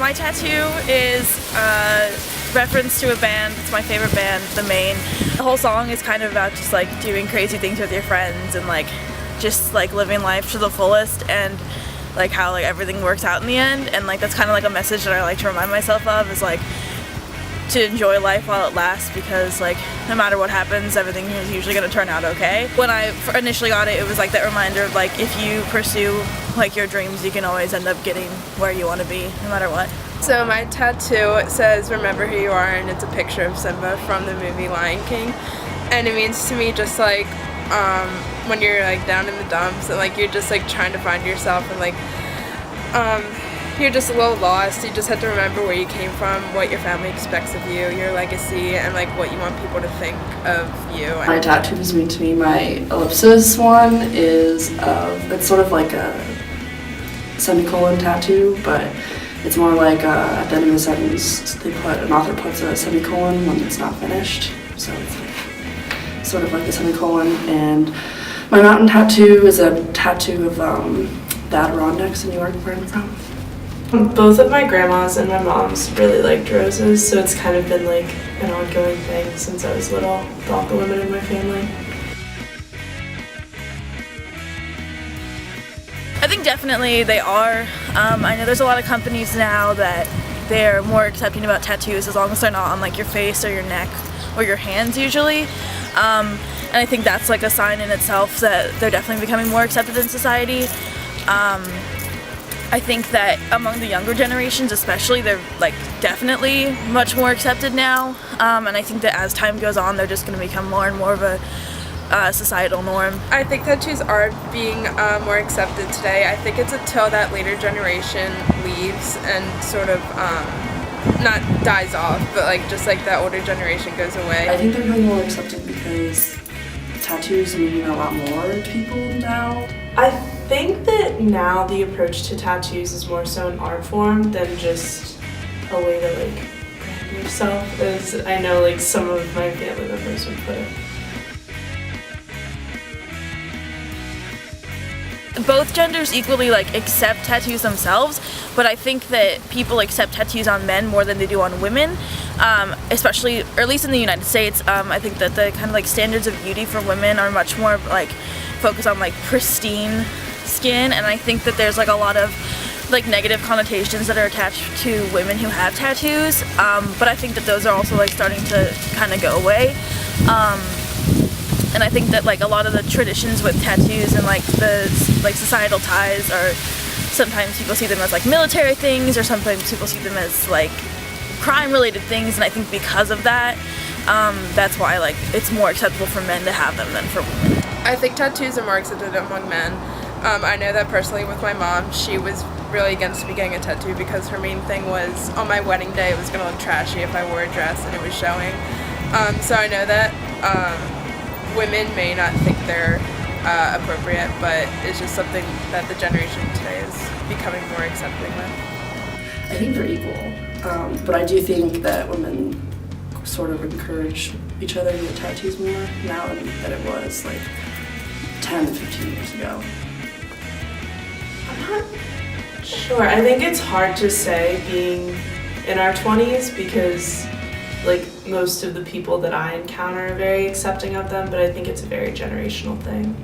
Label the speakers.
Speaker 1: my tattoo is a reference to a band. It's my favorite band, The Maine. The whole song is kind of about just like doing crazy things with your friends and like just like living life to the fullest and like how like everything works out in the end. And like that's kind of like a message that I like to remind myself of, is like to enjoy life while it lasts, because like no matter what happens, everything is usually going to turn out okay. When I initially got it, it was like that reminder of like if you pursue like your dreams, you can always end up getting where you want to be no matter what.
Speaker 2: So my tattoo says "Remember who you are," and it's a picture of Simba from the movie Lion King, and it means to me just like when you're like down in the dumps and like you're just like trying to find yourself and like you're just a little lost. You just have to remember where you came from, what your family expects of you, your legacy, and like what you want people to think of you.
Speaker 3: My tattoos mean to me, my ellipsis one is it's sort of like a semicolon tattoo, but it's more like at the end of a sentence, an author puts a semicolon when it's not finished. So it's like, sort of like a semicolon. And my mountain tattoo is a tattoo of the Adirondacks in New York, where I'm from.
Speaker 4: Both of my grandmas and my mom's really liked roses, so it's kind of been like an ongoing thing since I was little, with all the women in my family.
Speaker 1: I think definitely they are. I know there's a lot of companies now that they're more accepting about tattoos as long as they're not on like your face or your neck or your hands usually. And I think that's like a sign in itself that they're definitely becoming more accepted in society. I think that among the younger generations especially, they're like definitely much more accepted now. And I think that as time goes on, they're just going to become more and more of a societal norm.
Speaker 2: I think tattoos are being more accepted today. I think it's until that later generation leaves and sort of not dies off, but like just like that older generation goes away.
Speaker 3: I think they're becoming more accepted because tattoos mean a lot more to people now.
Speaker 4: I think that now the approach to tattoos is more so an art form than just a way to like brand yourself, as I know like some of my family members would put it.
Speaker 1: Both genders equally like accept tattoos themselves, but I think that people accept tattoos on men more than they do on women, especially, or at least in the United States. I think that the kind of like standards of beauty for women are much more like focused on like pristine skin, and I think that there's like a lot of like negative connotations that are attached to women who have tattoos, but I think that those are also like starting to kind of go away. And I think that like a lot of the traditions with tattoos and like the like societal ties are, sometimes people see them as like military things, or sometimes people see them as like crime related things, and I think because of that, that's why like it's more acceptable for men to have them than for women.
Speaker 2: I think tattoos are more accepted among men. I know that personally with my mom, she was really against me getting a tattoo because her main thing was on my wedding day it was going to look trashy if I wore a dress and it was showing. So I know that women may not think they're appropriate, but it's just something that the generation today is becoming more accepting with.
Speaker 3: I think they're equal, but I do think that women sort of encourage each other to get tattoos more now than it was like 10 to 15 years ago.
Speaker 4: I'm not sure. I think it's hard to say being in our 20s because like most of the people that I encounter are very accepting of them, but I think it's a very generational thing.